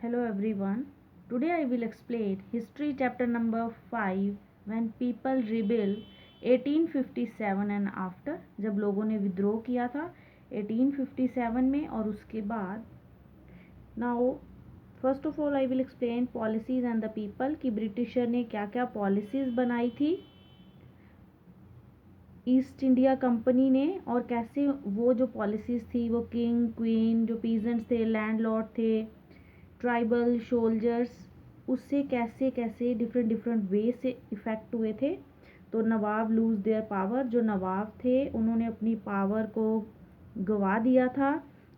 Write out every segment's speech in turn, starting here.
Hello everyone. Today I will explain history chapter number 5 when people rebel 1857 and after, जब लोगों ने विद्रोह किया था 1857 में और उसके बाद. Now first of all I will explain policies and the people कि ब्रिटिशर ने क्या क्या पॉलिसीज़ बनाई थी ईस्ट इंडिया कंपनी ने, और कैसे वो जो पॉलिसीज़ थी वो किंग क्वीन जो पीजेंट्स थे लैंडलॉर्ड थे ट्राइबल सोल्जर्स उससे कैसे कैसे डिफरेंट डिफरेंट वे से इफ़ेक्ट हुए थे. तो नवाब लूज़ देयर पावर, जो नवाब थे उन्होंने अपनी पावर को गवा दिया था.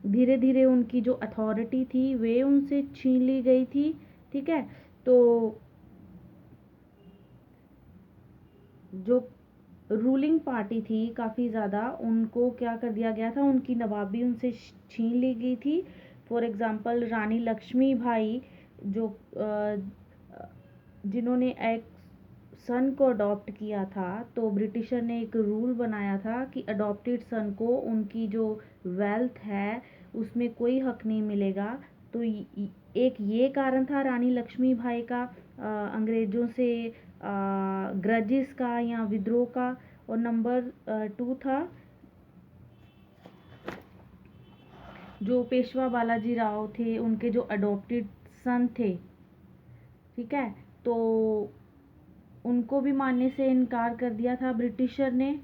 धीरे धीरे उनकी जो अथॉरिटी थी वे उनसे छीन ली गई थी. ठीक है. तो जो रूलिंग पार्टी थी काफ़ी ज़्यादा उनको क्या कर दिया गया था, उनकी नवाबी उनसे छीन ली गई थी. फॉर एग्ज़ाम्पल रानी लक्ष्मी भाई जो जिन्होंने एक सन को अडॉप्ट किया था, तो ब्रिटिशर ने एक रूल बनाया था कि अडॉप्टेड सन को उनकी जो वेल्थ है उसमें कोई हक नहीं मिलेगा. तो एक ये कारण था रानी लक्ष्मी भाई का अंग्रेज़ों से ग्रजेस का या विद्रोह का. और नंबर 2 था जो पेशवा बालाजी राव थे, उनके जो अडॉप्टेड सन थे. ठीक है. तो उनको भी मानने से इनकार कर दिया था ब्रिटिशर ने.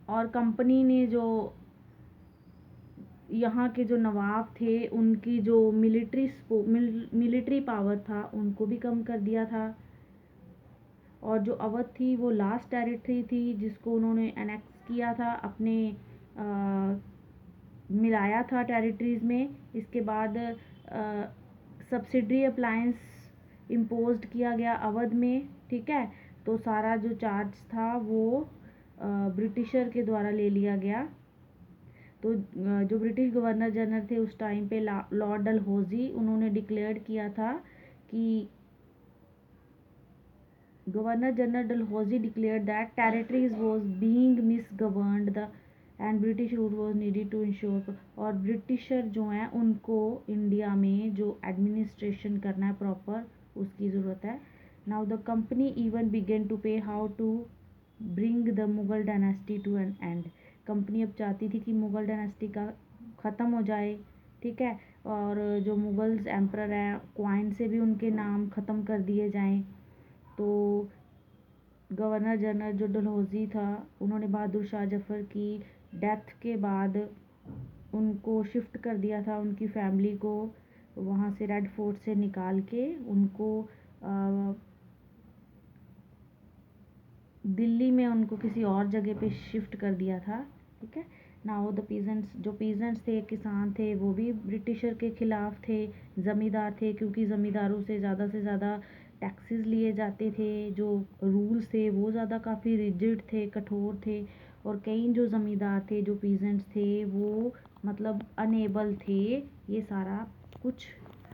और कंपनी ने जो यहाँ के जो नवाब थे उनकी जो मिलिट्री पावर था उनको भी कम कर दिया था. और जो अवध थी वो लास्ट टेरिटरी थी जिसको उन्होंने एनेक्स किया था, अपने मिलाया था टेरिटरीज़ में. इसके बाद सब्सिडरी अप्लायंस इम्पोज्ड किया गया अवध में. ठीक है. तो सारा जो चार्ज था वो ब्रिटिशर के द्वारा ले लिया गया. तो जो ब्रिटिश गवर्नर जनरल थे उस टाइम पे लॉर्ड डलहौजी, उन्होंने डिक्लेयर किया था कि governor general Dalhousie declared that territories was being misgoverned the end British rule was needed to ensure. और ब्रिटिशर जो हैं उनको इंडिया में जो एडमिनिस्ट्रेशन करना है प्रॉपर उसकी ज़रूरत है. Now the company even began to pay how to bring the Mughal dynasty to an end. Company अब चाहती थी कि मुगल डायनेस्टी का ख़त्म हो जाए. ठीक है. और जो मुगल्स एम्परर हैं क्वाइन से भी उनके नाम ख़त्म कर दिए जाएं. तो गवर्नर जनरल जो डलहौजी था उन्होंने बहादुर शाह जफ़र की डेथ के बाद उनको शिफ्ट कर दिया था, उनकी फैमिली को वहाँ से रेड फोर्ट से निकाल के उनको दिल्ली में उनको किसी और जगह पे शिफ्ट कर दिया था. ठीक है. नाउ द पीजेंट्स, जो पीजेंट्स थे किसान थे वो भी ब्रिटिशर के ख़िलाफ़ थे. ज़मींदार थे क्योंकि ज़मींदारों से ज़्यादा टैक्सेस लिए जाते थे. जो रूल्स थे वो ज़्यादा काफ़ी रिजिड थे, कठोर थे. और कई जो ज़मींदार थे जो पीजेंट्स थे वो मतलब अनेबल थे ये सारा कुछ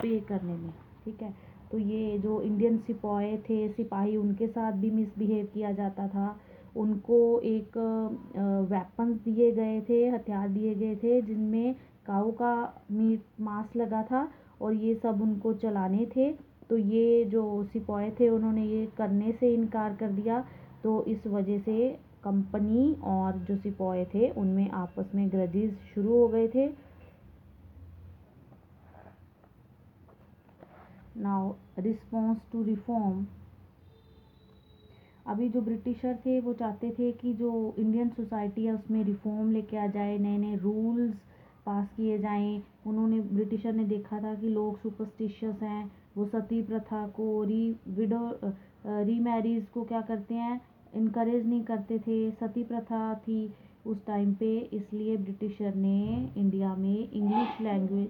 पे करने में. ठीक है. तो ये जो इंडियन सिपाही थे सिपाही उनके साथ भी मिसबिहेव किया जाता था. उनको एक वेपन्स दिए गए थे, हथियार दिए गए थे जिनमें काऊ का मीट मांस लगा था और ये सब उनको चलाने थे. तो ये जो सिपाही थे उन्होंने ये करने से इनकार कर दिया. तो इस वजह से कंपनी और जो सिपाही थे उनमें आपस में ग्रजेस शुरू हो गए थे. Now response to reform. अभी जो ब्रिटिशर थे वो चाहते थे कि जो इंडियन सोसाइटी है उसमें रिफॉर्म लेके आ जाए, नए नए रूल्स पास किए जाएं. उन्होंने ब्रिटिशर ने देखा था कि लोग सुपरस्टिशियस हैं, वो सती प्रथा को रीमैरिज को क्या करते हैं इनकरेज नहीं करते थे. सती प्रथा थी उस टाइम पे, इसलिए ब्रिटिशर ने इंडिया में इंग्लिश लैंग्वेज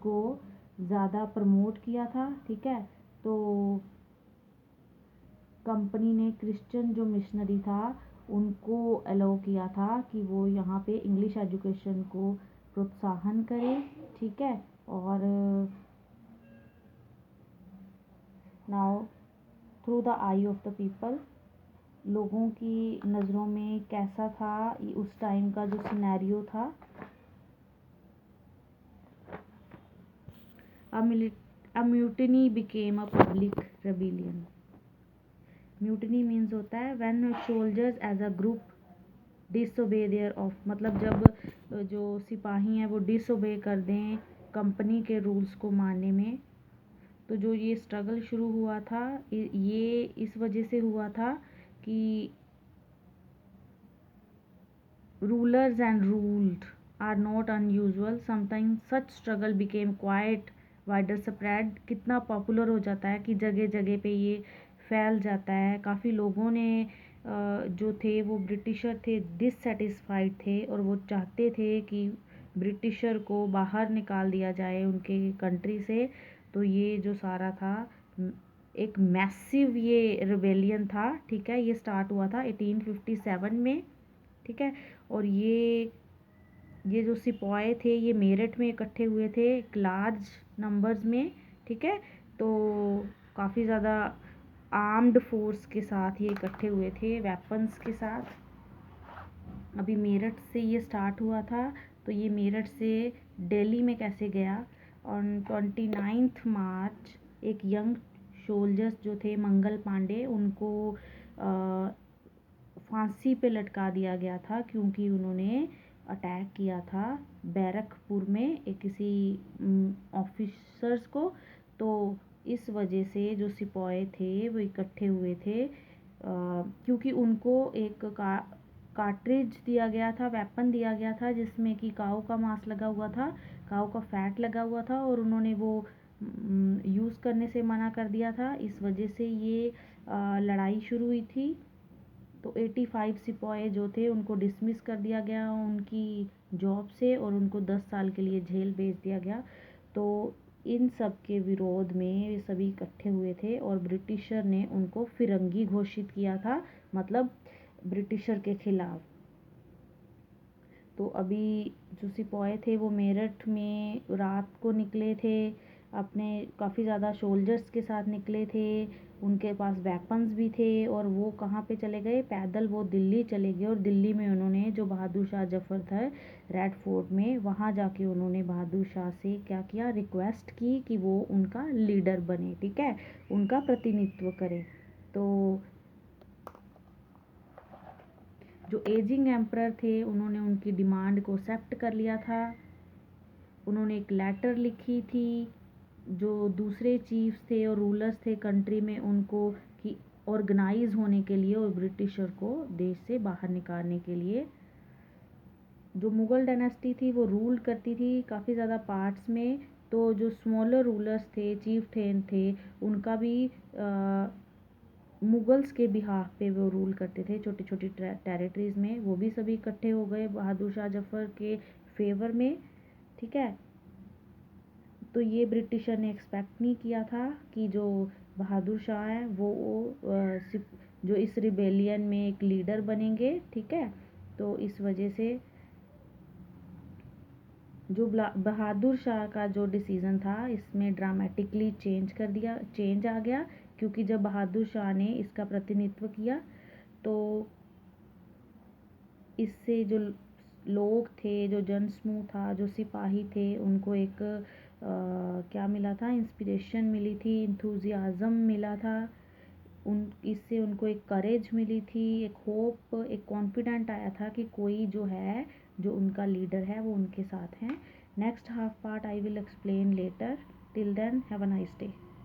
को ज़्यादा प्रमोट किया था. ठीक है. तो कंपनी ने क्रिश्चियन जो मिशनरी था उनको अलाउ किया था कि वो यहाँ पे इंग्लिश एजुकेशन को प्रोत्साहन करें. ठीक है. और now through the I of the people, लोगों की नज़रों में कैसा था उस टाइम का जो सिनेरियो था. A mutiny became a public rebellion. Mutiny means होता है when soldiers as a group disobey their off, मतलब जब जो सिपाही हैं वो डिसोबे कर दें कंपनी के रूल्स को मानने में। तो जो ये स्ट्रगल शुरू हुआ था ये इस वजह से हुआ था कि rulers and ruled are not unusual, sometimes such struggle became quite wider spread। कितना पॉपुलर हो जाता है कि जगह जगह पे ये फैल जाता है। काफ़ी लोगों ने जो थे वो ब्रिटिशर थे, डिससेटिस्फाइड थे और वो चाहते थे कि ब्रिटिशर को बाहर निकाल दिया जाए उनके कंट्री से। तो ये जो सारा था एक मैसिव ये रिबेलियन था, ठीक है। ये स्टार्ट हुआ था 1857 में, ठीक है। और ये जो सिपाही थे ये मेरठ में इकट्ठे हुए थे एक लार्ज नंबर्स में, ठीक है। तो काफ़ी ज़्यादा आर्म्ड फोर्स के साथ ये इकट्ठे हुए थे, वेपन्स के साथ। अभी मेरठ से ये स्टार्ट हुआ था। तो ये मेरठ से दिल्ली में कैसे गया? ऑन 29 मार्च एक यंग सोल्जर्स जो थे मंगल पांडे, उनको फांसी पे लटका दिया गया था क्योंकि उन्होंने अटैक किया था बैरकपुर में एक किसी ऑफिसर्स को। तो इस वजह से जो सिपाही थे वो इकट्ठे हुए थे क्योंकि उनको एक कार्ट्रिज दिया गया था, वेपन दिया गया था जिसमें कि काऊ का मांस लगा हुआ था, काऊ का फैट लगा हुआ था और उन्होंने वो यूज़ करने से मना कर दिया था। इस वजह से ये लड़ाई शुरू हुई थी। तो 85 सिपाही जो थे उनको डिसमिस कर दिया गया उनकी जॉब से और उनको 10 साल के लिए जेल भेज दिया गया। तो इन सब के विरोध में ये सभी इकट्ठे हुए थे और ब्रिटिशर ने उनको फिरंगी घोषित किया था, मतलब ब्रिटिशर के खिलाफ। तो अभी जो सिपाही थे वो मेरठ में रात को निकले थे, अपने काफ़ी ज़्यादा सोल्जर्स के साथ निकले थे, उनके पास वेपन्स भी थे और वो कहाँ पे चले गए? पैदल वो दिल्ली चले गए और दिल्ली में उन्होंने जो बहादुर शाह जफ़र था रेड फोर्ट में, वहाँ जाके उन्होंने बहादुर शाह से क्या किया? रिक्वेस्ट की कि वो उनका लीडर बने, ठीक है, उनका प्रतिनिधित्व करे। तो जो एजिंग एम्परर थे उन्होंने उनकी डिमांड को एक्सेप्ट कर लिया था। उन्होंने एक लेटर लिखी थी जो दूसरे चीफ्स थे और रूलर्स थे कंट्री में उनको कि ऑर्गेनाइज होने के लिए और ब्रिटिशर को देश से बाहर निकालने के लिए। जो मुग़ल डायनेस्टी थी वो रूल करती थी काफ़ी ज़्यादा पार्ट्स में। तो जो स्मॉलर रूलर्स थे, चीफ थे उनका भी मुगल्स के बिहाफ पे वो रूल करते थे छोटी छोटी टेरिटरीज़ में। वो भी सभी इकट्ठे हो गए बहादुर शाह जफ़र के फेवर में, ठीक है। तो ये ब्रिटिशर ने एक्सपेक्ट नहीं किया था कि जो बहादुर शाह हैं वो जो इस रिबेलियन में एक लीडर बनेंगे, ठीक है। तो इस वजह से जो बहादुर शाह का जो डिसीज़न था इसमें ड्रामेटिकली चेंज आ गया क्योंकि जब बहादुर शाह ने इसका प्रतिनिधित्व किया तो इससे जो लोग थे, जो जनसमूह था, जो सिपाही थे, उनको एक क्या मिला था? इंस्पिरेशन मिली थी, इंथुजियाज़म मिला था। इससे उनको एक करेज मिली थी, एक होप, एक कॉन्फिडेंट आया था कि कोई जो है, जो उनका लीडर है वो उनके साथ हैं। Next half part I will explain later. Till then have a nice day.